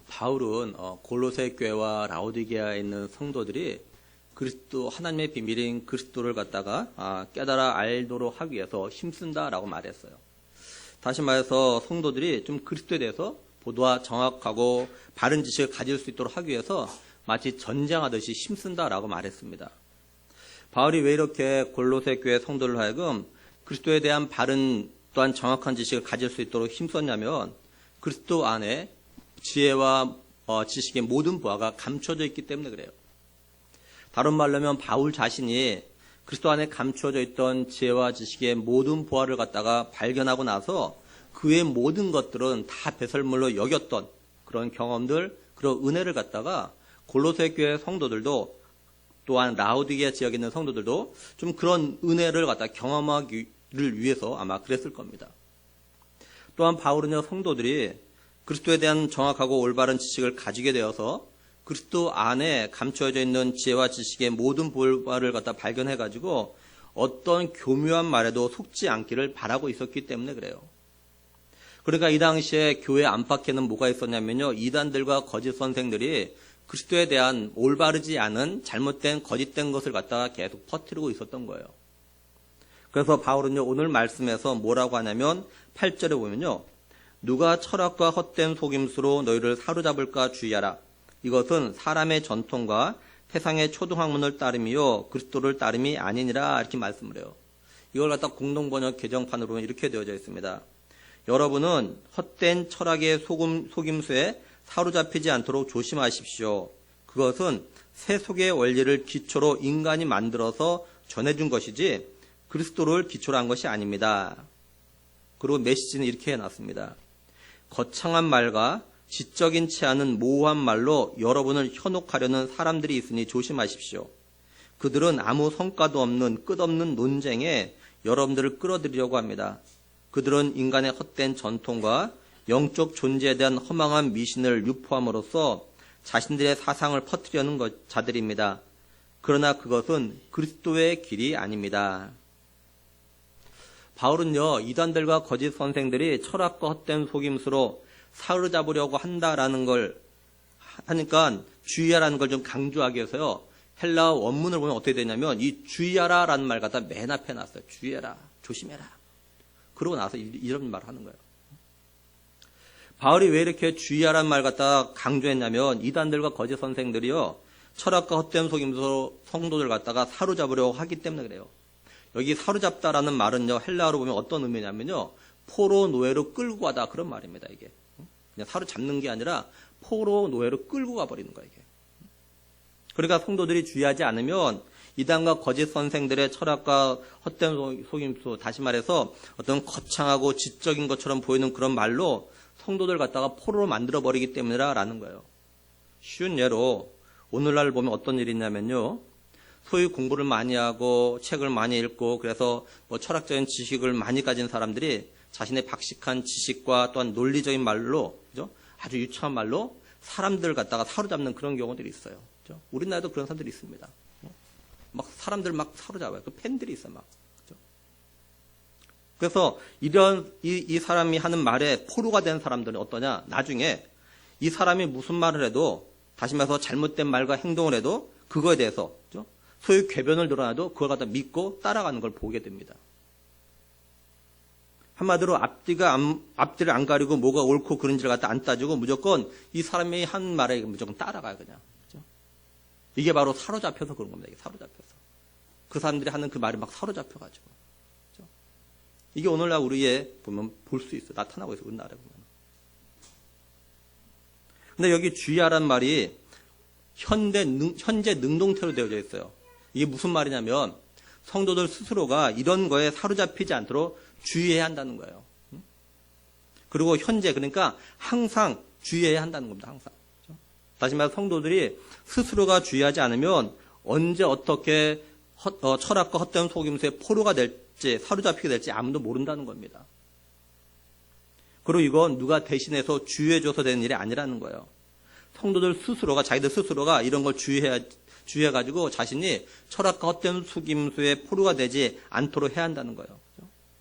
바울은 골로새 교회와 라오디게아에 있는 성도들이 그리스도 하나님의 비밀인 그리스도를 갖다가 깨달아 알도록 하기 위해서 힘쓴다라고 말했어요. 다시 말해서 성도들이 좀 그리스도에 대해서 보다 정확하고 바른 지식을 가질 수 있도록 하기 위해서 마치 전쟁하듯이 힘쓴다라고 말했습니다. 바울이 왜 이렇게 골로새 교회 성도를 하여금 그리스도에 대한 바른 또한 정확한 지식을 가질 수 있도록 힘썼냐면 그리스도 안에 지혜와 지식의 모든 보화가 감춰져 있기 때문에 그래요. 다른 말로 하면 바울 자신이 그리스도 안에 감춰져 있던 지혜와 지식의 모든 보화를 갖다가 발견하고 나서 그의 모든 것들은 다 배설물로 여겼던 그런 경험들, 그런 은혜를 갖다가 골로새 교회 성도들도 또한 라오디게아 지역에 있는 성도들도 좀 그런 은혜를 갖다 경험하기를 위해서 아마 그랬을 겁니다. 또한 바울은요, 성도들이 그리스도에 대한 정확하고 올바른 지식을 가지게 되어서 그리스도 안에 감춰져 있는 지혜와 지식의 모든 보화를 갖다 발견해가지고 어떤 교묘한 말에도 속지 않기를 바라고 있었기 때문에 그래요. 그러니까 이 당시에 교회 안팎에는 뭐가 있었냐면요, 이단들과 거짓 선생들이 그리스도에 대한 올바르지 않은 잘못된 거짓된 것을 갖다가 계속 퍼뜨리고 있었던 거예요. 그래서 바울은요, 오늘 말씀에서 뭐라고 하냐면 8절에 보면요, 누가 철학과 헛된 속임수로 너희를 사로잡을까 주의하라. 이것은 사람의 전통과 세상의 초등학문을 따름이요 그리스도를 따름이 아니니라, 이렇게 말씀을 해요. 이걸 갖다 공동번역 개정판으로는 이렇게 되어져 있습니다. 여러분은 헛된 철학의 속임수에 사로잡히지 않도록 조심하십시오. 그것은 세속의 원리를 기초로 인간이 만들어서 전해준 것이지 그리스도를 기초로 한 것이 아닙니다. 그리고 메시지는 이렇게 해놨습니다. 거창한 말과 지적인 치 않은 모호한 말로 여러분을 현혹하려는 사람들이 있으니 조심하십시오. 그들은 아무 성과도 없는 끝없는 논쟁에 여러분들을 끌어들이려고 합니다. 그들은 인간의 헛된 전통과 영적 존재에 대한 허망한 미신을 유포함으로써 자신들의 사상을 퍼뜨리려는 자들입니다. 그러나 그것은 그리스도의 길이 아닙니다. 바울은요, 이단들과 거짓 선생들이 철학과 헛된 속임수로 사로잡으려고 한다라는 걸 하니까 주의하라는 걸 좀 강조하기 위해서요, 헬라어 원문을 보면 어떻게 되냐면 이 주의하라라는 말 갖다 맨 앞에 놨어요. 주의해라, 조심해라. 그러고 나서 이런 말을 하는 거예요. 바울이 왜 이렇게 주의하라는 말 갖다 강조했냐면 이단들과 거짓 선생들이요, 철학과 헛된 속임수로 성도들 갖다가 사로잡으려고 하기 때문에 그래요. 여기 사로잡다라는 말은요, 헬라어로 보면 어떤 의미냐면요, 포로 노예로 끌고 가다, 그런 말입니다. 이게 그냥 사로잡는 게 아니라 포로 노예로 끌고 가버리는 거예요. 이게. 그러니까 성도들이 주의하지 않으면 이단과 거짓 선생들의 철학과 헛된 속임수, 다시 말해서 어떤 거창하고 지적인 것처럼 보이는 그런 말로 성도들 갖다가 포로로 만들어버리기 때문이라는 거예요. 쉬운 예로 오늘날 보면 어떤 일이 있냐면요, 소위 공부를 많이 하고 책을 많이 읽고 그래서 철학적인 지식을 많이 가진 사람들이 자신의 박식한 지식과 또한 논리적인 말로, 그죠? 아주 유창한 말로 사람들 갖다가 사로잡는 그런 경우들이 있어요. 그죠? 우리나라도 그런 사람들이 있습니다. 막 사람들 막 사로잡아요. 그 팬들이 있어요, 막. 그죠? 그래서 이 사람이 하는 말에 포로가 된 사람들은 어떠냐? 나중에 이 사람이 무슨 말을 해도, 다시 말해서 잘못된 말과 행동을 해도 그거에 대해서, 그죠? 소위 궤변을 드러나도 그걸 갖다 믿고 따라가는 걸 보게 됩니다. 한마디로 앞뒤를 안 가리고 뭐가 옳고 그른지를 갖다 안 따지고 무조건 이 사람이 한 말에 무조건 따라가요, 그냥. 그죠? 이게 바로 사로잡혀서 그런 겁니다. 이게 사로잡혀서. 그 사람들이 하는 그 말이 막 사로잡혀가지고. 그죠? 이게 오늘날 우리에 보면 볼 수 있어요. 나타나고 있어요, 우리나라에 보면. 근데 여기 주의하라는 말이 현재 능동태로 되어져 있어요. 이게 무슨 말이냐면 성도들 스스로가 이런 거에 사로잡히지 않도록 주의해야 한다는 거예요. 그리고 현재, 그러니까 항상 주의해야 한다는 겁니다. 항상. 다시 말해서 성도들이 스스로가 주의하지 않으면 언제 어떻게 철학과 헛된 속임수에 포로가 될지 사로잡히게 될지 아무도 모른다는 겁니다. 그리고 이건 누가 대신해서 주의해줘서 되는 일이 아니라는 거예요. 성도들 스스로가, 자기들 스스로가 이런 걸 주의해가지고 자신이 철학과 헛된 속임수에 포로가 되지 않도록 해야 한다는 거예요.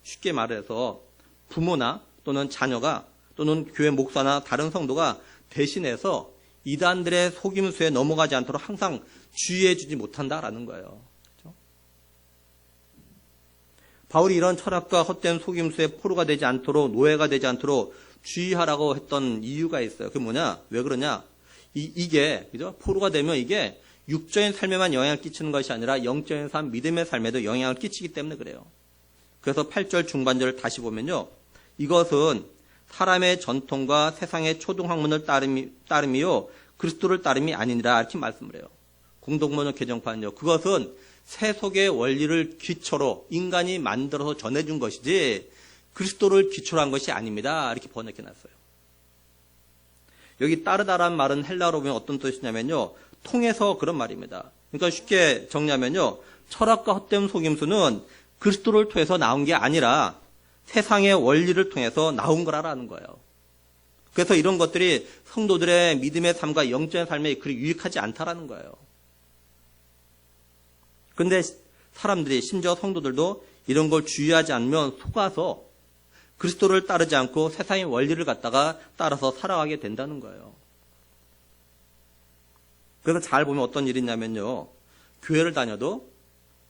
쉽게 말해서 부모나 또는 자녀가 또는 교회 목사나 다른 성도가 대신해서 이단들의 속임수에 넘어가지 않도록 항상 주의해 주지 못한다라는 거예요. 그렇죠? 바울이 이런 철학과 헛된 속임수에 포로가 되지 않도록, 노예가 되지 않도록 주의하라고 했던 이유가 있어요. 그게 뭐냐? 왜 그러냐? 이게, 그죠? 포로가 되면 이게 육적인 삶에만 영향을 끼치는 것이 아니라 영적인 삶, 믿음의 삶에도 영향을 끼치기 때문에 그래요. 그래서 8절 중반절을 다시 보면요. 이것은 사람의 전통과 세상의 초등학문을 따름이요. 그리스도를 따름이 아니니라 이렇게 말씀을 해요. 공동번역 개정판은요. 그것은 세속의 원리를 기초로 인간이 만들어서 전해준 것이지 그리스도를 기초로 한 것이 아닙니다. 이렇게 번역해놨어요. 여기 따르다라는 말은 헬라어로 보면 어떤 뜻이냐면요. 통해서 그런 말입니다. 그러니까 쉽게 정리하면요. 철학과 헛된 속임수는 그리스도를 통해서 나온 게 아니라 세상의 원리를 통해서 나온 거라는 거예요. 그래서 이런 것들이 성도들의 믿음의 삶과 영적인 삶에 그리 유익하지 않다라는 거예요. 그런데 사람들이, 심지어 성도들도 이런 걸 주의하지 않으면 속아서 그리스도를 따르지 않고 세상의 원리를 갖다가 따라서 살아가게 된다는 거예요. 그래서 잘 보면 어떤 일이 있냐면요. 교회를 다녀도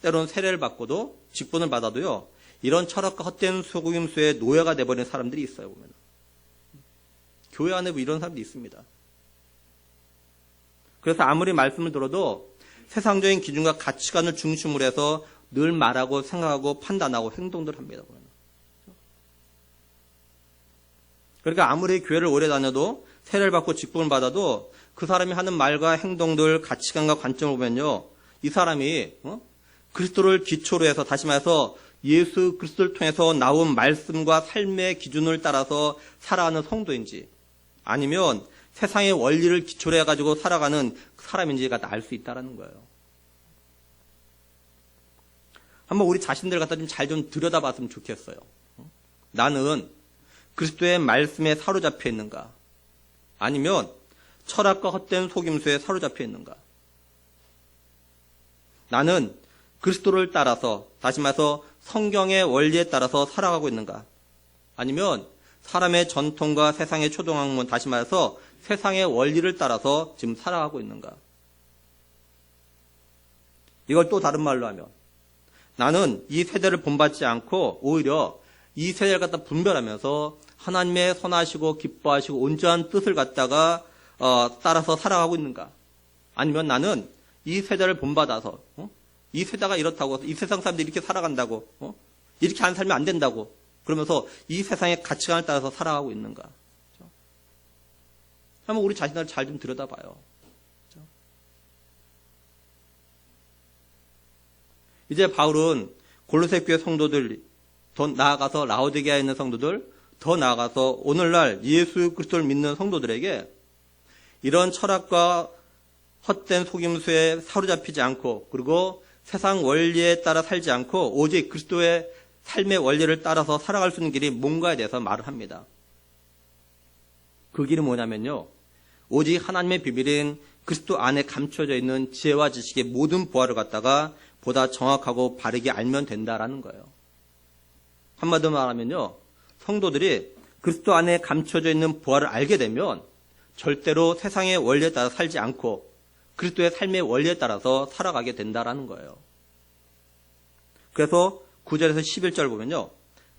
때로는 세례를 받고도 직분을 받아도요. 이런 철학과 헛된 속임수의 노예가 돼버린 사람들이 있어요. 보면 교회 안에 이런 사람들이 있습니다. 그래서 아무리 말씀을 들어도 세상적인 기준과 가치관을 중심으로 해서 늘 말하고 생각하고 판단하고 행동들 합니다. 보면. 그러니까 아무리 교회를 오래 다녀도 세례를 받고 직분을 받아도 그 사람이 하는 말과 행동들, 가치관과 관점을 보면요. 이 사람이 그리스도를 기초로 해서, 다시 말해서 예수 그리스도를 통해서 나온 말씀과 삶의 기준을 따라서 살아가는 성도인지 아니면 세상의 원리를 기초로 해가지고 살아가는 사람인지가 알 수 있다는 거예요. 한번 우리 자신들 갖다 좀 잘 좀 들여다봤으면 좋겠어요. 나는 그리스도의 말씀에 사로잡혀 있는가? 아니면 철학과 헛된 속임수에 사로잡혀 있는가? 나는 그리스도를 따라서, 다시 말해서 성경의 원리에 따라서 살아가고 있는가? 아니면 사람의 전통과 세상의 초등학문, 다시 말해서 세상의 원리를 따라서 지금 살아가고 있는가? 이걸 또 다른 말로 하면 나는 이 세대를 본받지 않고 오히려 이 세대를 갖다 분별하면서 하나님의 선하시고 기뻐하시고 온전한 뜻을 갖다가 따라서 살아가고 있는가? 아니면 나는 이 세대를 본받아서 이 세대가 이렇다고, 이 세상 사람들이 이렇게 살아간다고, 이렇게 안 살면 안 된다고 그러면서 이 세상의 가치관을 따라서 살아가고 있는가? 그렇죠? 한번 우리 자신을 잘 좀 들여다봐요. 그렇죠? 이제 바울은 골로새 교회 성도들, 더 나아가서 라오디게아에 있는 성도들, 더 나아가서 오늘날 예수 그리스도를 믿는 성도들에게 이런 철학과 헛된 속임수에 사로잡히지 않고, 그리고 세상 원리에 따라 살지 않고 오직 그리스도의 삶의 원리를 따라서 살아갈 수 있는 길이 뭔가에 대해서 말을 합니다. 그 길이 뭐냐면요. 오직 하나님의 비밀인 그리스도 안에 감춰져 있는 지혜와 지식의 모든 보화를 갖다가 보다 정확하고 바르게 알면 된다라는 거예요. 한마디로 말하면요. 성도들이 그리스도 안에 감춰져 있는 보화를 알게 되면 절대로 세상의 원리에 따라 살지 않고 그리스도의 삶의 원리에 따라서 살아가게 된다라는 거예요. 그래서 9절에서 11절 보면요.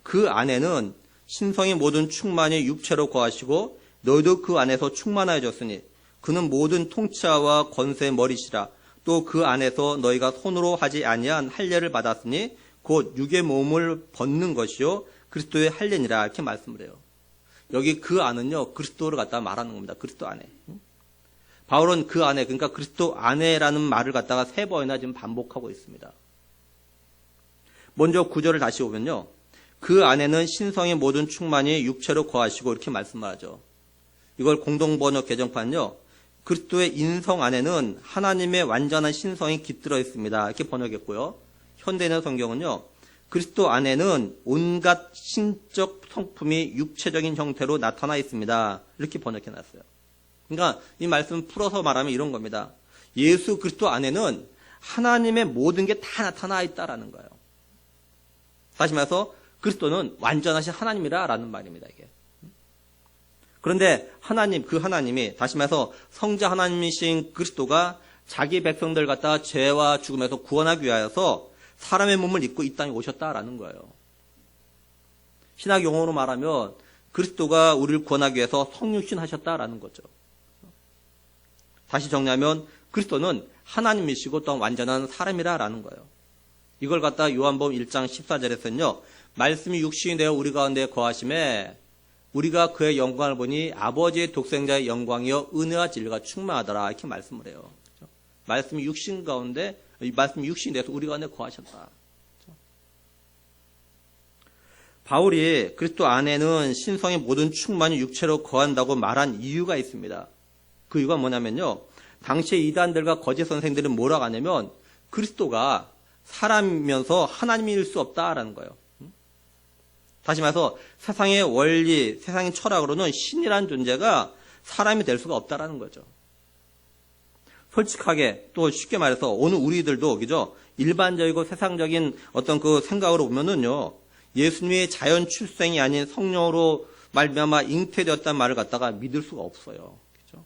그 안에는 신성의 모든 충만이 육체로 거하시고 너희도 그 안에서 충만하여졌으니 그는 모든 통치와 권세의 머리시라. 또 그 안에서 너희가 손으로 하지 아니한 할례를 받았으니 곧 육의 몸을 벗는 것이요 그리스도의 할례니라 이렇게 말씀을 해요. 여기 그 안은요 그리스도를 갖다 말하는 겁니다. 그리스도 안에. 바울은 그 안에, 그러니까 그리스도 안에라는 말을 갖다가 3번이나 지금 반복하고 있습니다. 먼저 9절을 다시 보면요. 그 안에는 신성의 모든 충만이 육체로 거하시고 이렇게 말씀하죠. 이걸 공동번역 개정판은요. 그리스도의 인성 안에는 하나님의 완전한 신성이 깃들어 있습니다. 이렇게 번역했고요. 현대인의 성경은요. 그리스도 안에는 온갖 신적 성품이 육체적인 형태로 나타나 있습니다. 이렇게 번역해놨어요. 그러니까 이 말씀 풀어서 말하면 이런 겁니다. 예수 그리스도 안에는 하나님의 모든 게 다 나타나 있다라는 거예요. 다시 말해서 그리스도는 완전하신 하나님이라는 말입니다. 이게. 그런데 그 하나님이, 다시 말해서 성자 하나님이신 그리스도가 자기 백성들 갖다가 죄와 죽음에서 구원하기 위하여서 사람의 몸을 입고 이 땅에 오셨다라는 거예요. 신학 용어로 말하면 그리스도가 우리를 구원하기 위해서 성육신 하셨다라는 거죠. 다시 정리하면 그리스도는 하나님이시고 또한 완전한 사람이라는 거예요. 이걸 갖다 요한복음 1장 14절에서는요. 말씀이 육신이 되어 우리 가운데 거하심에 우리가 그의 영광을 보니 아버지의 독생자의 영광이여 은혜와 진리가 충만하더라 이렇게 말씀을 해요. 그렇죠? 말씀이 육신이 돼서 우리 가운데 거하셨다. 그렇죠? 바울이 그리스도 안에는 신성의 모든 충만이 육체로 거한다고 말한 이유가 있습니다. 그 이유가 뭐냐면요. 당시의 이단들과 거짓 선생들은 뭐라고 하냐면 그리스도가 사람이면서 하나님일 수 없다라는 거예요. 다시 말해서 세상의 원리, 세상의 철학으로는 신이라는 존재가 사람이 될 수가 없다라는 거죠. 솔직하게 또 쉽게 말해서 오늘 우리들도 그죠? 일반적이고 세상적인 어떤 그 생각으로 보면은요. 예수님의 자연 출생이 아닌 성령으로 말미암아 잉태되었다는 말을 갖다가 믿을 수가 없어요. 그죠?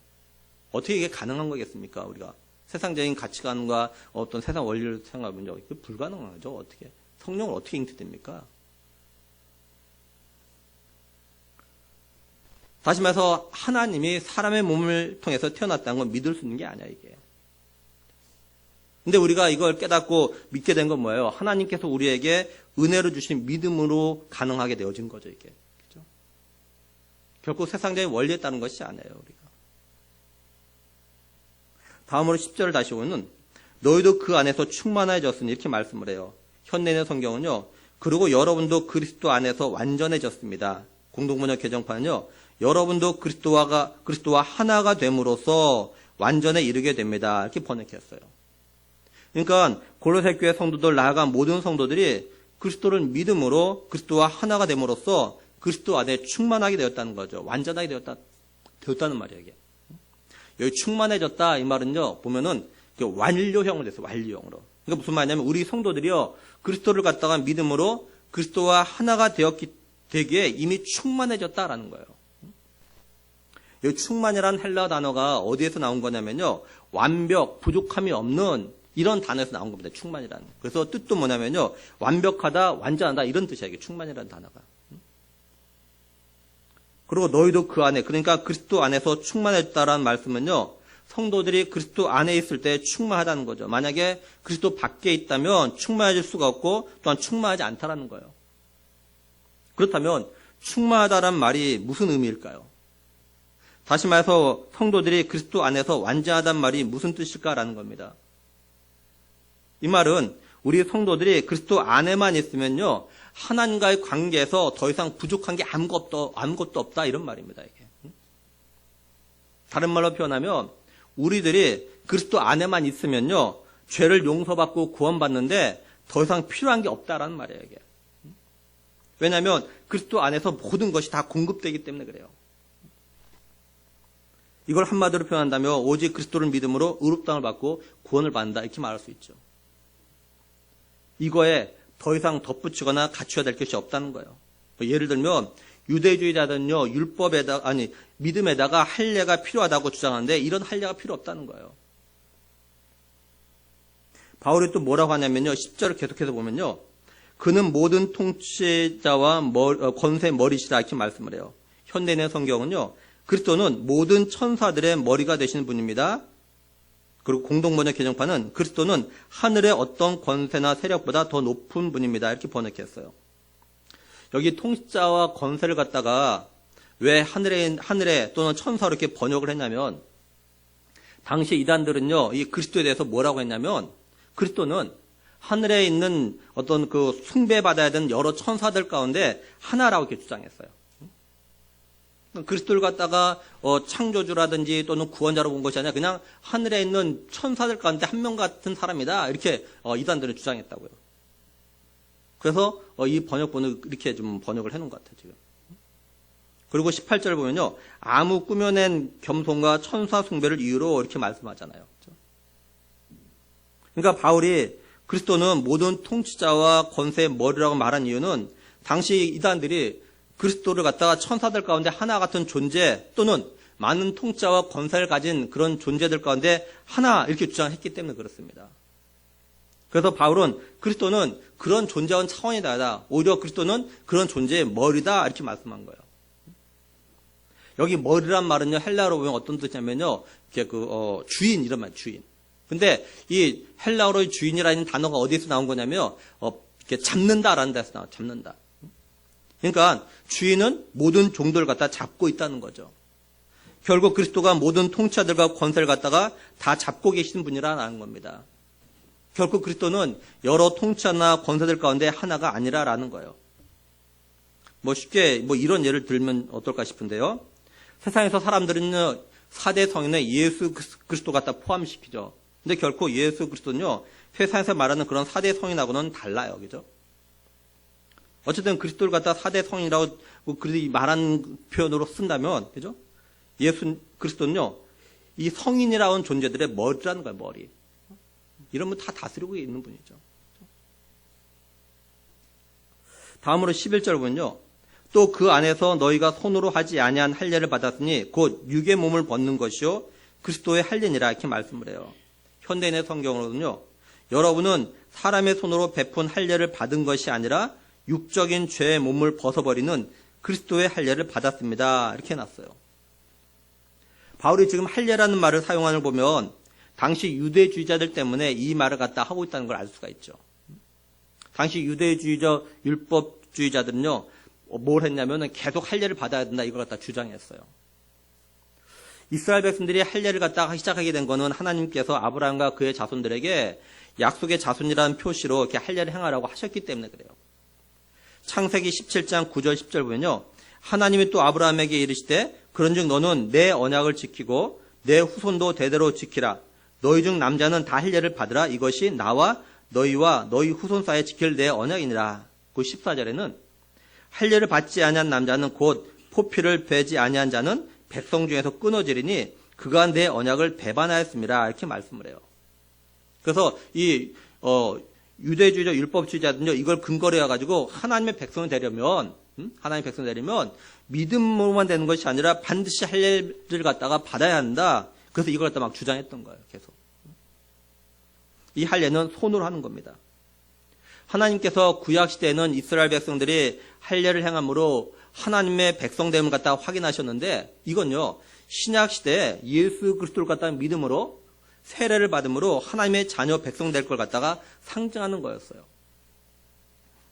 어떻게 이게 가능한 거겠습니까? 우리가 세상적인 가치관과 어떤 세상 원리를 생각하면요. 이게 불가능하죠. 어떻게 성령을 어떻게 잉태됩니까? 다시 말해서 하나님이 사람의 몸을 통해서 태어났다는 건 믿을 수 있는 게 아니야, 이게. 근데 우리가 이걸 깨닫고 믿게 된 건 뭐예요? 하나님께서 우리에게 은혜로 주신 믿음으로 가능하게 되어진 거죠, 이게. 그죠? 결코 세상적인 원리에 따른 것이 아니에요, 우리가. 다음으로 10절을 다시 보면 너희도 그 안에서 충만해졌으니 이렇게 말씀을 해요. 현대인의 성경은요. 그리고 여러분도 그리스도 안에서 완전해졌습니다. 공동번역 개정판은요. 여러분도 그리스도와 하나가 됨으로써 완전에 이르게 됩니다. 이렇게 번역했어요. 그러니까 골로새 교회 성도들 나아가 모든 성도들이 그리스도를 믿음으로 그리스도와 하나가 됨으로써 그리스도 안에 충만하게 되었다는 거죠. 완전하게 되었다는 말이에요. 이게. 여기 충만해졌다 이 말은요. 보면은 완료형으로 됐어요. 완료형으로. 그러니까 무슨 말이냐면 우리 성도들이요. 그리스도를 갖다가 믿음으로 그리스도와 하나가 되기에 이미 충만해졌다라는 거예요. 이 충만이라는 헬라 단어가 어디에서 나온 거냐면요. 완벽, 부족함이 없는 이런 단어에서 나온 겁니다. 충만이라는. 그래서 뜻도 뭐냐면요. 완벽하다, 완전하다 이런 뜻이에요. 이게 충만이라는 단어가. 그리고 너희도 그 안에, 그러니까 그리스도 안에서 충만했다라는 말씀은요. 성도들이 그리스도 안에 있을 때 충만하다는 거죠. 만약에 그리스도 밖에 있다면 충만해질 수가 없고 또한 충만하지 않다라는 거예요. 그렇다면 충만하다란 말이 무슨 의미일까요? 다시 말해서 성도들이 그리스도 안에서 완전하다는 말이 무슨 뜻일까라는 겁니다. 이 말은 우리 성도들이 그리스도 안에만 있으면요. 하나님과의 관계에서 더 이상 부족한 게 아무것도 없다 이런 말입니다. 이게. 다른 말로 표현하면 우리들이 그리스도 안에만 있으면요. 죄를 용서받고 구원받는데 더 이상 필요한 게 없다라는 말이에요. 이게. 왜냐하면 그리스도 안에서 모든 것이 다 공급되기 때문에 그래요. 이걸 한마디로 표현한다면 오직 그리스도를 믿음으로 의롭다함을 받고 구원을 받는다 이렇게 말할 수 있죠. 이거에 더 이상 덧붙이거나 갖춰야 될 것이 없다는 거예요. 예를 들면 유대주의자들은요 믿음에다가 할례가 필요하다고 주장하는데 이런 할례가 필요 없다는 거예요. 바울이 또 뭐라고 하냐면요 10절을 계속해서 보면요 그는 모든 통치자와 권세 머리시다 이렇게 말씀을 해요. 현대인의 성경은요 그리스도는 모든 천사들의 머리가 되시는 분입니다. 그리고 공동번역 개정판은 그리스도는 하늘의 어떤 권세나 세력보다 더 높은 분입니다. 이렇게 번역했어요. 여기 통치자와 권세를 갖다가 왜 하늘에 또는 천사로 이렇게 번역을 했냐면 당시 이단들은요 이 그리스도에 대해서 뭐라고 했냐면 그리스도는 하늘에 있는 어떤 그 숭배받아야 되는 여러 천사들 가운데 하나라고 이렇게 주장했어요. 그리스도를 갖다가 창조주라든지 또는 구원자로 본 것이 아니라 그냥 하늘에 있는 천사들 가운데 한 명 같은 사람이다 이렇게 이단들은 주장했다고요. 그래서 이 번역본을 이렇게 좀 번역을 해놓은 것 같아요. 지금. 그리고 18절 보면요. 아무 꾸며낸 겸손과 천사 숭배를 이유로 이렇게 말씀하잖아요. 그러니까 바울이 그리스도는 모든 통치자와 권세의 머리라고 말한 이유는 당시 이단들이 그리스도를 갖다가 천사들 가운데 하나 같은 존재 또는 많은 통치와 권세를 가진 그런 존재들 가운데 하나 이렇게 주장했기 때문에 그렇습니다. 그래서 바울은 그리스도는 그런 존재와는 차원이 다르다. 오히려 그리스도는 그런 존재의 머리다 이렇게 말씀한 거예요. 여기 머리란 말은요, 헬라어로 보면 어떤 뜻이냐면요, 이렇게 주인 이런 말, 주인. 근데 이 헬라어로의 주인이라는 단어가 어디서 나온 거냐면 이렇게 잡는다라는 데서 나와, 잡는다. 그러니까 주인은 모든 종들을 갖다 잡고 있다는 거죠. 결국 그리스도가 모든 통치자들과 권세를 갖다가 다 잡고 계신 분이라는 겁니다. 결국 그리스도는 여러 통치자나 권세들 가운데 하나가 아니라라는 거예요. 쉽게 이런 예를 들면 어떨까 싶은데요. 세상에서 사람들은요, 4대 성인에 예수 그리스도 갖다 포함시키죠. 근데 결코 예수 그리스도는요, 세상에서 말하는 그런 4대 성인하고는 달라요. 그죠? 어쨌든 그리스도를 갖다 4대 성인이라고 말하는 표현으로 쓴다면, 그죠? 예수 그리스도는요, 이 성인이라는 존재들의 머리라는 거예요, 머리. 이러면 다 다스리고 있는 분이죠. 다음으로 11절 보면요. 또 그 안에서 너희가 손으로 하지 아니한 할례를 받았으니 곧 육의 몸을 벗는 것이요 그리스도의 할례니라 이렇게 말씀을 해요. 현대인의 성경으로는요. 여러분은 사람의 손으로 베푼 할례를 받은 것이 아니라 육적인 죄의 몸을 벗어버리는 그리스도의 할례를 받았습니다. 이렇게 해놨어요. 바울이 지금 할례라는 말을 사용하는 걸 보면 당시 유대주의자들 때문에 이 말을 갖다 하고 있다는 걸 알 수가 있죠. 당시 유대주의자 율법주의자들은요. 뭘 했냐면 계속 할례를 받아야 된다 이걸 갖다 주장했어요. 이스라엘 백성들이 할례를 갖다가 시작하게 된 거는 하나님께서 아브라함과 그의 자손들에게 약속의 자손이라는 표시로 이렇게 할례를 행하라고 하셨기 때문에 그래요. 창세기 17장 9절 10절 보면요. 하나님이 또 아브라함에게 이르시되 그런즉 너는 내 언약을 지키고 내 후손도 대대로 지키라. 너희 중 남자는 다 할례를 받으라. 이것이 나와 너희와 너희 후손 사이에 지킬 내 언약이니라. 그 14절에는 할례를 받지 아니한 남자는 곧 포피를 베지 아니한 자는 백성 중에서 끊어지리니 그가 내 언약을 배반하였습니다. 이렇게 말씀을 해요. 그래서 이 유대주의자 율법주의자들은요 이걸 근거로 해가지고 하나님의 백성이 되려면 믿음으로만 되는 것이 아니라 반드시 할례를 갖다가 받아야 한다. 그래서 이걸 갖다 막 주장했던 거예요. 계속. 이 할례는 손으로 하는 겁니다. 하나님께서 구약 시대에는 이스라엘 백성들이 할례를 행함으로 하나님의 백성됨을 갖다가 확인하셨는데 이건요 신약 시대에 예수 그리스도를 갖다가 믿음으로 세례를 받음으로 하나님의 자녀 백성 될 걸 갖다가 상징하는 거였어요.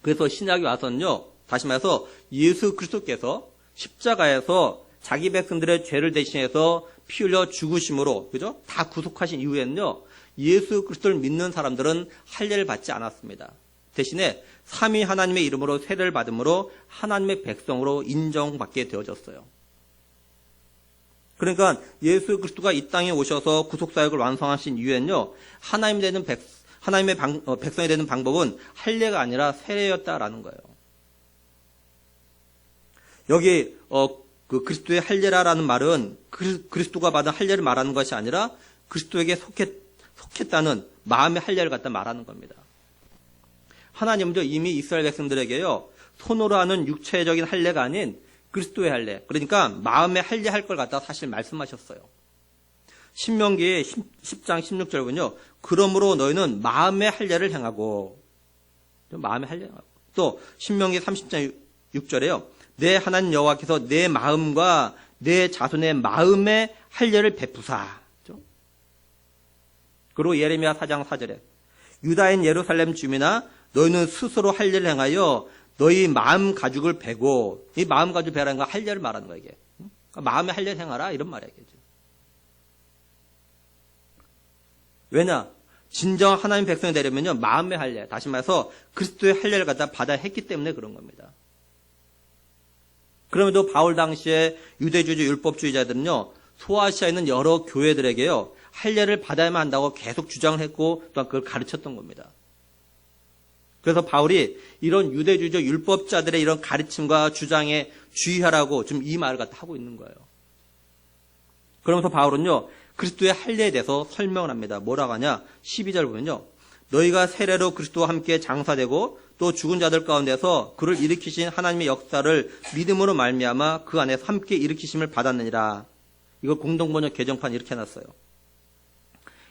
그래서 신약이 와서는요 다시 말해서 예수 그리스도께서 십자가에서 자기 백성들의 죄를 대신해서 피 흘려 죽으심으로 그죠? 다 구속하신 이후에는요 예수 그리스도를 믿는 사람들은 할례를 받지 않았습니다. 대신에 삼위 하나님의 이름으로 세례를 받음으로 하나님의 백성으로 인정받게 되어졌어요. 그러니까 예수 그리스도가 이 땅에 오셔서 구속사역을 완성하신 이후에는요 하나님의 백성이 되는 방법은 할례가 아니라 세례였다라는 거예요. 여기 그 그리스도의 할례라는 말은 그리스도가 받은 할례를 말하는 것이 아니라 그리스도에게 속했다는 마음의 할례를 갖다 말하는 겁니다. 하나님도 이미 이스라엘 백성들에게요 손으로 하는 육체적인 할례가 아닌 그리스도의 할례, 그러니까 마음의 할례 할 걸 갖다 사실 말씀하셨어요. 신명기 10장 16절 보면요 그러므로 너희는 마음의 할례를 행하고 또 신명기 30장 6절에요 내 하나님 여호와께서 내 마음과 내 자손의 마음의 할례를 베푸사. 그리고 예레미야 4장 4절에 유다인 예루살렘 주민아 너희는 스스로 할례를 행하여 너희 마음 가죽을 베고 이 마음 가죽 베라는 건 할례를 말하는 거예요. 이게. 그러니까 마음의 할례를 행하라 이런 말이겠죠. 왜냐? 진정 하나님 백성이 되려면요 마음의 할례, 다시 말해서 그리스도의 할례를 갖다 받아야 했기 때문에 그런 겁니다. 그럼에도 바울 당시에 유대주의 율법주의자들은요 소아시아에 있는 여러 교회들에게요 할례를 받아야만 한다고 계속 주장을 했고 또한 그걸 가르쳤던 겁니다. 그래서 바울이 이런 유대주의 율법자들의 이런 가르침과 주장에 주의하라고 지금 이 말을 갖다 하고 있는 거예요. 그러면서 바울은요 그리스도의 할례에 대해서 설명을 합니다. 뭐라고 하냐? 12절 보면요 너희가 세례로 그리스도와 함께 장사되고 또 죽은 자들 가운데서 그를 일으키신 하나님의 역사를 믿음으로 말미암아 그 안에서 함께 일으키심을 받았느니라. 이거 공동번역 개정판 이렇게 해놨어요.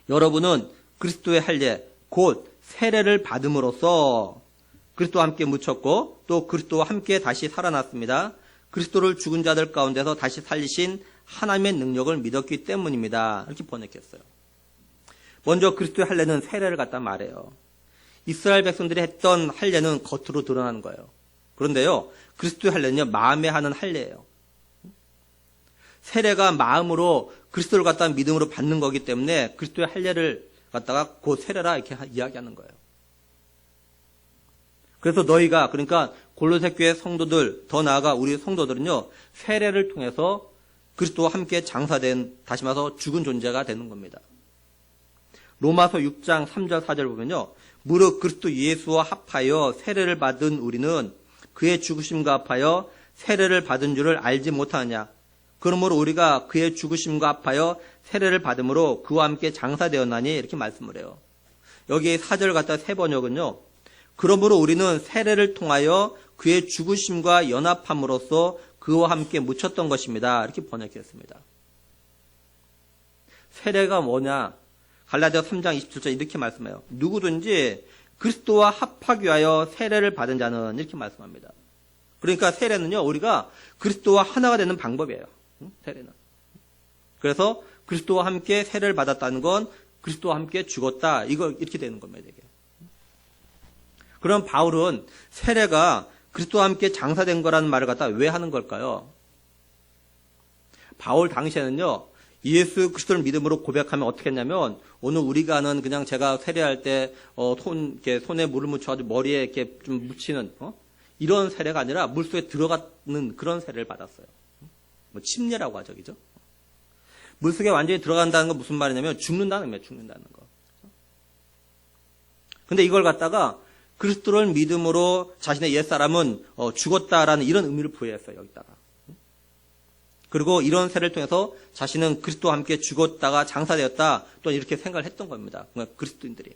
여러분은 그리스도의 할례 곧 세례를 받음으로써 그리스도와 함께 묻혔고 또 그리스도와 함께 다시 살아났습니다. 그리스도를 죽은 자들 가운데서 다시 살리신 하나님의 능력을 믿었기 때문입니다. 이렇게 번역했어요. 먼저 그리스도의 할례는 세례를 갖다 말해요. 이스라엘 백성들이 했던 할례는 겉으로 드러나는 거예요. 그런데요, 그리스도의 할례는요, 마음에 하는 할례예요. 세례가 마음으로 그리스도를 갖다 믿음으로 받는 거기 때문에 그리스도의 할례를 갖다가 곧 세례라 이렇게 이야기하는 거예요. 그래서 너희가, 그러니까 골로새 교회 성도들, 더 나아가 우리 성도들은요, 세례를 통해서 그리스도와 함께 장사된, 다시 말해서 죽은 존재가 되는 겁니다. 로마서 6장 3절 4절 보면요, 무릇 그리스도 예수와 합하여 세례를 받은 우리는 그의 죽으심과 합하여 세례를 받은 줄을 알지 못하느냐. 그러므로 우리가 그의 죽으심과 합하여 세례를 받음으로 그와 함께 장사되었나니 이렇게 말씀을 해요. 여기 4절 갖다 세 번역은요, 그러므로 우리는 세례를 통하여 그의 죽으심과 연합함으로써 그와 함께 묻혔던 것입니다. 이렇게 번역했습니다. 세례가 뭐냐? 갈라디아 3장 27절 이렇게 말씀해요. 누구든지 그리스도와 합하기 위하여 세례를 받은 자는 이렇게 말씀합니다. 그러니까 세례는요, 우리가 그리스도와 하나가 되는 방법이에요. 세례는. 그래서 그리스도와 함께 세례를 받았다는 건 그리스도와 함께 죽었다. 이거 이렇게 되는 겁니다. 이게. 그럼 바울은 세례가 그리스도와 함께 장사된 거라는 말을 갖다 왜 하는 걸까요? 바울 당시에는요, 예수 그리스도를 믿음으로 고백하면 어떻게 했냐면, 오늘 우리가 하는 그냥 제가 세례할 때, 손에 물을 묻혀가지고 머리에 이렇게 좀 묻히는, 이런 세례가 아니라 물속에 들어가는 그런 세례를 받았어요. 뭐, 침례라고 하죠, 그죠? 물속에 완전히 들어간다는 건 무슨 말이냐면, 죽는다는 의미예요, 죽는다는 거. 근데 이걸 갖다가 그리스도를 믿음으로 자신의 옛사람은 죽었다라는 이런 의미를 부여했어요, 여기다가. 그리고 이런 세례를 통해서 자신은 그리스도와 함께 죽었다가 장사되었다, 또 이렇게 생각을 했던 겁니다. 그리스도인들이.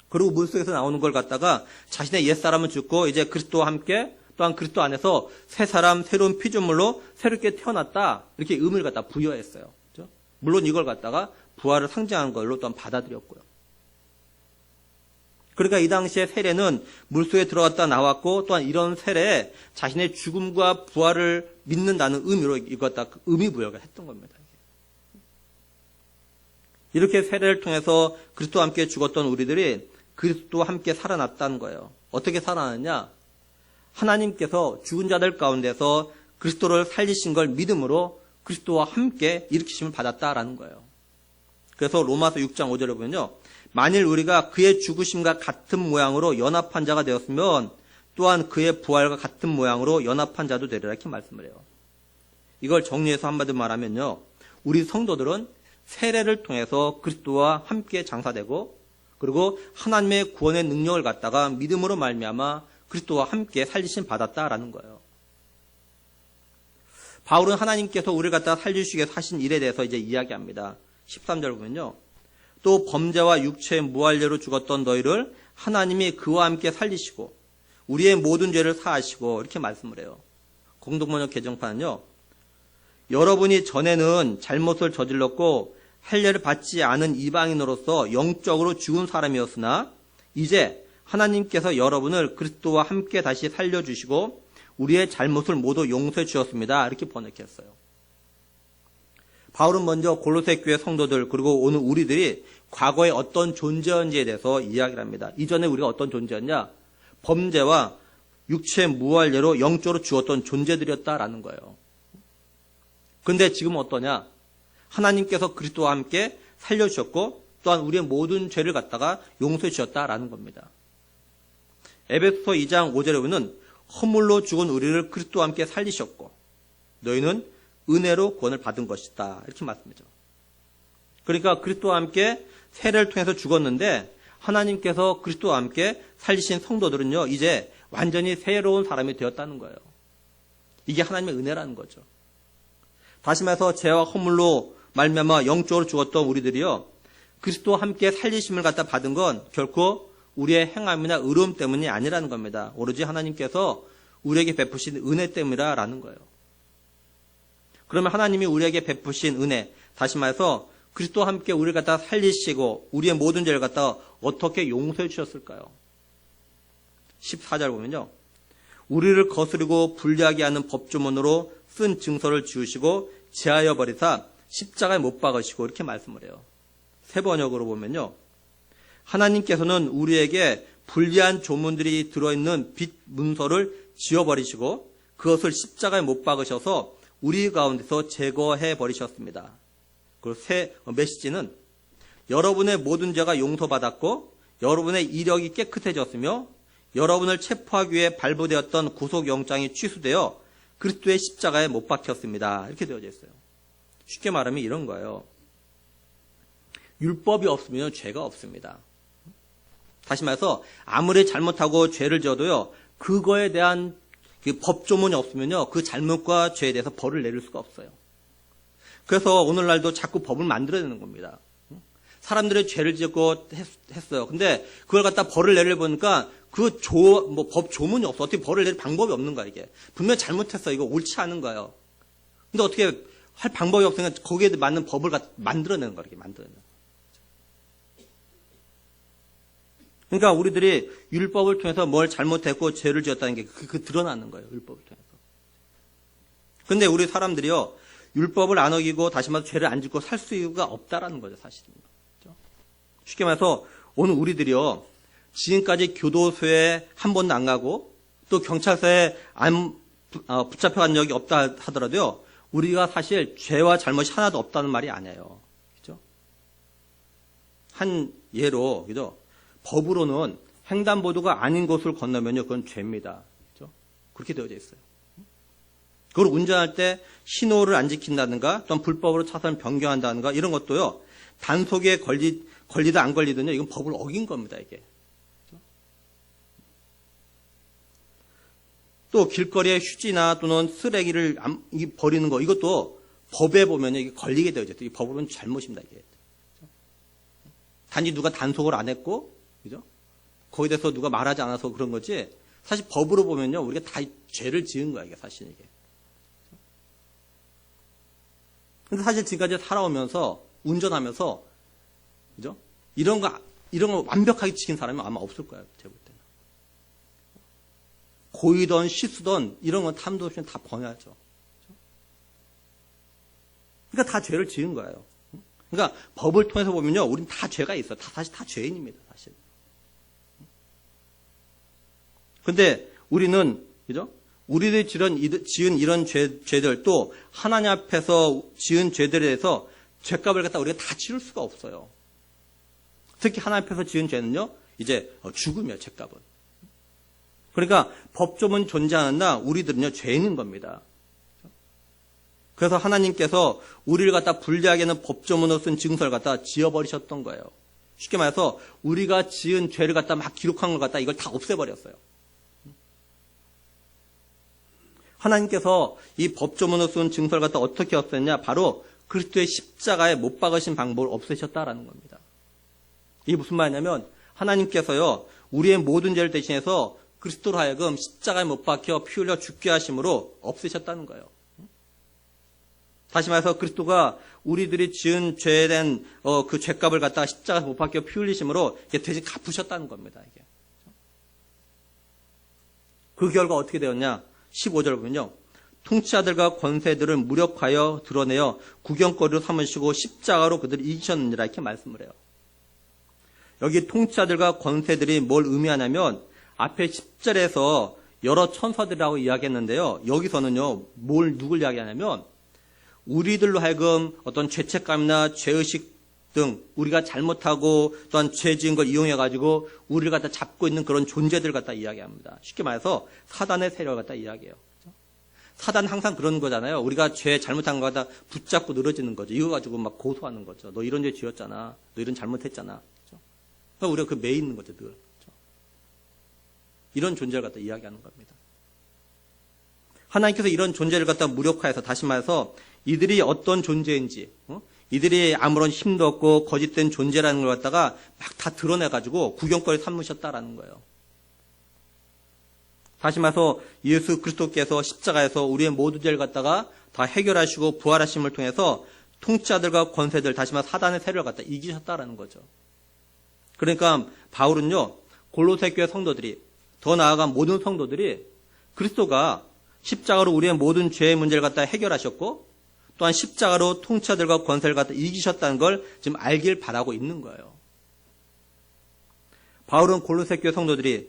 그리고 물속에서 나오는 걸 갖다가 자신의 옛사람은 죽고 이제 그리스도와 함께 또한 그리스도 안에서 새 사람, 새로운 피조물로 새롭게 태어났다, 이렇게 의미를 갖다 부여했어요. 그렇죠? 물론 이걸 갖다가 부활을 상징하는 걸로 또한 받아들였고요. 그러니까 이 당시에 세례는 물속에 들어갔다 나왔고, 또한 이런 세례에 자신의 죽음과 부활을 믿는다는 의미로 이것 다 의미 부여가 했던 겁니다. 이렇게 세례를 통해서 그리스도와 함께 죽었던 우리들이 그리스도와 함께 살아났다는 거예요. 어떻게 살아났냐? 하나님께서 죽은 자들 가운데서 그리스도를 살리신 걸 믿음으로 그리스도와 함께 일으키심을 받았다라는 거예요. 그래서 로마서 6장 5절에 보면요, 만일 우리가 그의 죽으심과 같은 모양으로 연합한 자가 되었으면 또한 그의 부활과 같은 모양으로 연합한 자도 되리라, 이렇게 말씀을 해요. 이걸 정리해서 한마디로 말하면요, 우리 성도들은 세례를 통해서 그리스도와 함께 장사되고, 그리고 하나님의 구원의 능력을 갖다가 믿음으로 말미암아 그리스도와 함께 살리심 받았다라는 거예요. 바울은 하나님께서 우리를 갖다가 살리시기 위해서 하신 일에 대해서 이제 이야기합니다. 13절 보면요, 또 범죄와 육체의 무할례로 죽었던 너희를 하나님이 그와 함께 살리시고 우리의 모든 죄를 사하시고, 이렇게 말씀을 해요. 공동번역 개정판은요, 여러분이 전에는 잘못을 저질렀고 할례를 받지 않은 이방인으로서 영적으로 죽은 사람이었으나 이제 하나님께서 여러분을 그리스도와 함께 다시 살려주시고 우리의 잘못을 모두 용서해 주셨습니다. 이렇게 번역했어요. 바울은 먼저 골로새 교회 성도들, 그리고 오늘 우리들이 과거에 어떤 존재였는지에 대해서 이야기를 합니다. 이전에 우리가 어떤 존재였냐? 범죄와 육체 무할례로 영적으로 죽었던 존재들이었다라는 거예요. 그런데 지금은 어떠냐? 하나님께서 그리스도와 함께 살려주셨고 또한 우리의 모든 죄를 갖다가 용서해 주셨다라는 겁니다. 에베소서 2장 5절에 보면 허물로 죽은 우리를 그리스도와 함께 살리셨고 너희는 은혜로 구원을 받은 것이다, 이렇게 말씀이죠. 그러니까 그리스도와 함께 세례를 통해서 죽었는데 하나님께서 그리스도와 함께 살리신 성도들은요, 이제 완전히 새로운 사람이 되었다는 거예요. 이게 하나님의 은혜라는 거죠. 다시 말해서 죄와 허물로 말미암아 영적으로 죽었던 우리들이요, 그리스도와 함께 살리심을 갖다 받은 건 결코 우리의 행함이나 의로움 때문이 아니라는 겁니다. 오로지 하나님께서 우리에게 베푸신 은혜 때문이라는 거예요. 그러면 하나님이 우리에게 베푸신 은혜, 다시 말해서 그리스도와 함께 우리를 갖다 살리시고 우리의 모든 죄를 갖다 어떻게 용서해 주셨을까요? 14절 보면요. 우리를 거스르고 불리하게 하는 법조문으로 쓴 증서를 지우시고 제하여 버리사 십자가에 못 박으시고 이렇게 말씀을 해요. 새 번역으로 보면요. 하나님께서는 우리에게 불리한 조문들이 들어있는 빛 문서를 지워버리시고 그것을 십자가에 못 박으셔서 우리 가운데서 제거해 버리셨습니다. 그리고 새 메시지는 여러분의 모든 죄가 용서받았고 여러분의 이력이 깨끗해졌으며 여러분을 체포하기 위해 발부되었던 구속영장이 취소되어 그리스도의 십자가에 못 박혔습니다. 이렇게 되어져 있어요. 쉽게 말하면 이런 거예요. 율법이 없으면 죄가 없습니다. 다시 말해서 아무리 잘못하고 죄를 지어도요. 그거에 대한 그 법조문이 없으면요. 그 잘못과 죄에 대해서 벌을 내릴 수가 없어요. 그래서 오늘날도 자꾸 법을 만들어내는 겁니다. 사람들이 죄를 짓고 했어요. 근데 그걸 갖다 벌을 내려 보니까 법 조문이 없어. 어떻게 벌을 내릴 방법이 없는 거야, 이게. 분명히 잘못했어. 이거 옳지 않은 거예요. 근데 어떻게 할 방법이 없으니까 거기에 맞는 법을 만들어내는 거야, 이렇게 만들어내는 거야. 그러니까 우리들이 율법을 통해서 뭘 잘못했고 죄를 지었다는 게 드러나는 거예요. 율법을 통해서. 근데 우리 사람들이요. 율법을 안 어기고 다시 말해서 죄를 안 짓고 살 수가 없다라는 거죠. 사실은. 그렇죠? 쉽게 말해서 오늘 우리들이요. 지금까지 교도소에 한 번도 안 가고 또 경찰서에 붙잡혀간 적이 없다 하더라도요. 우리가 사실 죄와 잘못이 하나도 없다는 말이 아니에요. 그렇죠? 한 예로 그죠? 법으로는 횡단보도가 아닌 곳을 건너면요, 그건 죄입니다. 그렇죠? 그렇게 되어져 있어요. 그걸 운전할 때 신호를 안 지킨다든가, 또는 불법으로 차선 변경한다든가 이런 것도요, 단속에 걸리든 안 걸리든요, 이건 법을 어긴 겁니다, 이게. 그렇죠? 또 길거리에 휴지나 또는 쓰레기를 버리는 거, 이것도 법에 보면요, 이게 걸리게 되어져 있어요. 이 법으로는 잘못입니다, 이게. 그렇죠? 단지 누가 단속을 안 했고, 그죠? 거기에 대해서 누가 말하지 않아서 그런 거지. 사실 법으로 보면요, 우리가 다 죄를 지은 거야, 이게 사실 이게. 근데 사실 지금까지 살아오면서, 운전하면서, 그죠? 이런 거 완벽하게 지킨 사람이 아마 없을 거예요, 제가 볼 때는. 고의든 실수든 이런 건 탐도 없이 다 범해야죠. 그러니까 다 죄를 지은 거예요. 그러니까 법을 통해서 보면요, 우린 다 죄가 있어요. 사실 다 죄인입니다, 사실. 근데 우리는, 그죠? 우리들이 지은 이런 죄들 또 하나님 앞에서 지은 죄들에 대해서 죄값을 갖다 우리가 다 치를 수가 없어요. 특히 하나님 앞에서 지은 죄는요, 이제 죽음이에요, 죄값은. 그러니까 법조문 존재하는 우리들은요, 죄인인 겁니다. 그래서 하나님께서 우리를 갖다 불리하게 하는 법조문으로 쓴 증서를 갖다 지워버리셨던 거예요. 쉽게 말해서 우리가 지은 죄를 갖다 막 기록한 걸 갖다 이걸 다 없애버렸어요. 하나님께서 이 법조문으로 쓴 증서를 갖다 어떻게 없앴냐? 바로 그리스도의 십자가에 못 박으신 방법을 없애셨다라는 겁니다. 이게 무슨 말이냐면 하나님께서요, 우리의 모든 죄를 대신해서 그리스도로 하여금 십자가에 못 박혀 피 흘려 죽게 하심으로 없애셨다는 거예요. 다시 말해서 그리스도가 우리들이 지은 죄에 대한 그 죄값을 갖다가 십자가에 못 박혀 피 흘리심으로 대신 갚으셨다는 겁니다. 이게. 그 결과 어떻게 되었냐? 15절 보면요. 통치자들과 권세들을 무력하여 드러내어 구경거리로 삼으시고 십자가로 그들을 이기셨느니라 이렇게 말씀을 해요. 여기 통치자들과 권세들이 뭘 의미하냐면 앞에 10절에서 여러 천사들이라고 이야기했는데요. 여기서는요. 누굴 이야기하냐면 우리들로 하여금 어떤 죄책감이나 죄의식 등 우리가 잘못하고 또한 죄 지은 걸 이용해가지고 우리를 갖다 잡고 있는 그런 존재들을 갖다 이야기합니다. 쉽게 말해서 사단의 세력을 갖다 이야기해요. 사단은 항상 그런 거잖아요. 우리가 죄 잘못한 거 갖다 붙잡고 늘어지는 거죠. 이거 가지고 막 고소하는 거죠. 너 이런 죄 지었잖아. 너 이런 잘못했잖아. 그러니까 우리가 그 매 있는 거죠. 늘. 이런 존재를 갖다 이야기하는 겁니다. 하나님께서 이런 존재를 갖다 무력화해서 다시 말해서 이들이 어떤 존재인지 이들이 아무런 힘도 없고 거짓된 존재라는 걸 갖다가 막 다 드러내가지고 구경거리 삼으셨다라는 거예요. 다시 말해서 예수 그리스도께서 십자가에서 우리의 모든 죄를 갖다가 다 해결하시고 부활하심을 통해서 통치자들과 권세들, 다시 말해 사단의 세력을 갖다 이기셨다라는 거죠. 그러니까 바울은요, 골로새 교회 성도들이, 더 나아가 모든 성도들이 그리스도가 십자가로 우리의 모든 죄의 문제를 갖다 해결하셨고, 또한 십자가로 통치자들과 권세를 갖다 이기셨다는 걸 지금 알길 바라고 있는 거예요. 바울은 골로새 교회 성도들이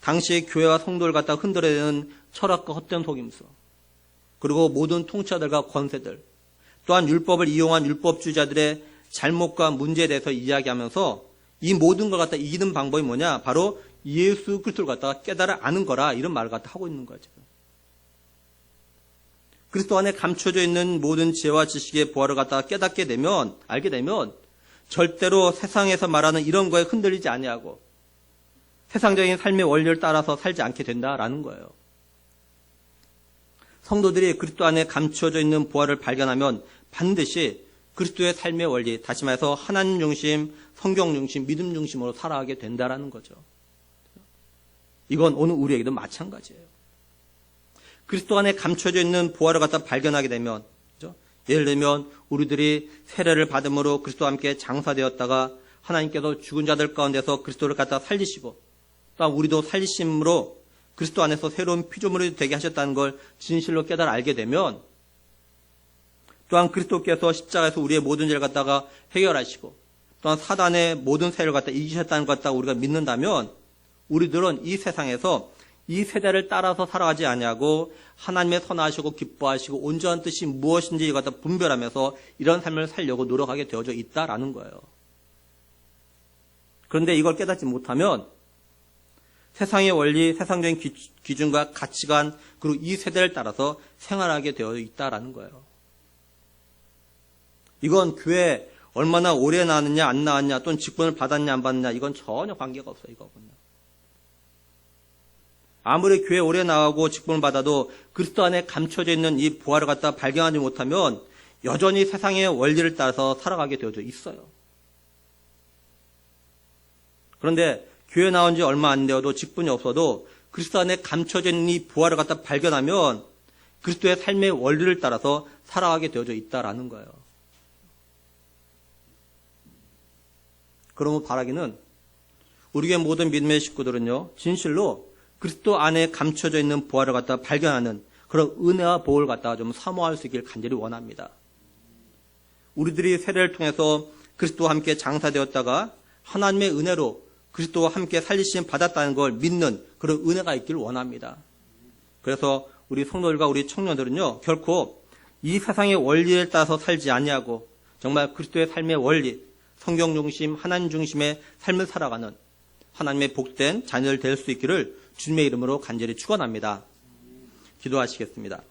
당시의 교회와 성도를 갖다 흔들어대는 철학과 헛된 속임수, 그리고 모든 통치자들과 권세들, 또한 율법을 이용한 율법주의자들의 잘못과 문제에 대해서 이야기하면서 이 모든 걸 갖다 이기는 방법이 뭐냐? 바로 예수 그리스도를 갖다가 깨달아 아는 거라, 이런 말을 갖다 하고 있는 거죠. 그리스도 안에 감춰져 있는 모든 지혜와 지식의 보화를 갖다가 깨닫게 되면, 알게 되면 절대로 세상에서 말하는 이런 거에 흔들리지 아니하고 세상적인 삶의 원리를 따라서 살지 않게 된다라는 거예요. 성도들이 그리스도 안에 감추어져 있는 보화를 발견하면 반드시 그리스도의 삶의 원리, 다시 말해서 하나님 중심, 성경 중심, 믿음 중심으로 살아가게 된다라는 거죠. 이건 오늘 우리에게도 마찬가지예요. 그리스도 안에 감춰져 있는 보화를 갖다 발견하게 되면, 그렇죠? 예를 들면 우리들이 세례를 받음으로 그리스도와 함께 장사되었다가 하나님께서 죽은 자들 가운데서 그리스도를 갖다 살리시고, 또한 우리도 살리심으로 그리스도 안에서 새로운 피조물이 되게 하셨다는 걸 진실로 깨달아 알게 되면, 또한 그리스도께서 십자가에서 우리의 모든 죄를 갖다가 해결하시고, 또한 사단의 모든 세력을 갖다 이기셨다는 것 갖다가 우리가 믿는다면, 우리들은 이 세상에서 이 세대를 따라서 살아가지 아니하고 하나님의 선하시고 기뻐하시고 온전한 뜻이 무엇인지 갖다 분별하면서 이런 삶을 살려고 노력하게 되어져 있다라는 거예요. 그런데 이걸 깨닫지 못하면 세상의 원리, 세상적인 기준과 가치관, 그리고 이 세대를 따라서 생활하게 되어 있다라는 거예요. 이건 교회 얼마나 오래 나왔느냐 안 나왔냐, 또는 직분을 받았냐 안 받느냐, 이건 전혀 관계가 없어요. 이거군요. 아무리 교회 오래 나가고 직분을 받아도 그리스도 안에 감춰져 있는 이 보화를 갖다 발견하지 못하면 여전히 세상의 원리를 따라서 살아가게 되어져 있어요. 그런데 교회 나온 지 얼마 안 되어도 직분이 없어도 그리스도 안에 감춰져 있는 이 보화를 갖다 발견하면 그리스도의 삶의 원리를 따라서 살아가게 되어져 있다라는 거예요. 그러므로 바라기는 우리 교회 모든 믿음의 식구들은요, 진실로 그리스도 안에 감춰져 있는 보화를 갖다 발견하는 그런 은혜와 복을 갖다가 좀 사모할 수 있길 간절히 원합니다. 우리들이 세례를 통해서 그리스도와 함께 장사되었다가 하나님의 은혜로 그리스도와 함께 살리심 받았다는 걸 믿는 그런 은혜가 있길 원합니다. 그래서 우리 성도들과 우리 청년들은요, 결코 이 세상의 원리를 따라서 살지 아니하고 정말 그리스도의 삶의 원리, 성경 중심, 하나님 중심의 삶을 살아가는 하나님의 복된 자녀들 될 수 있기를 주님의 이름으로 간절히 축원합니다. 기도하시겠습니다.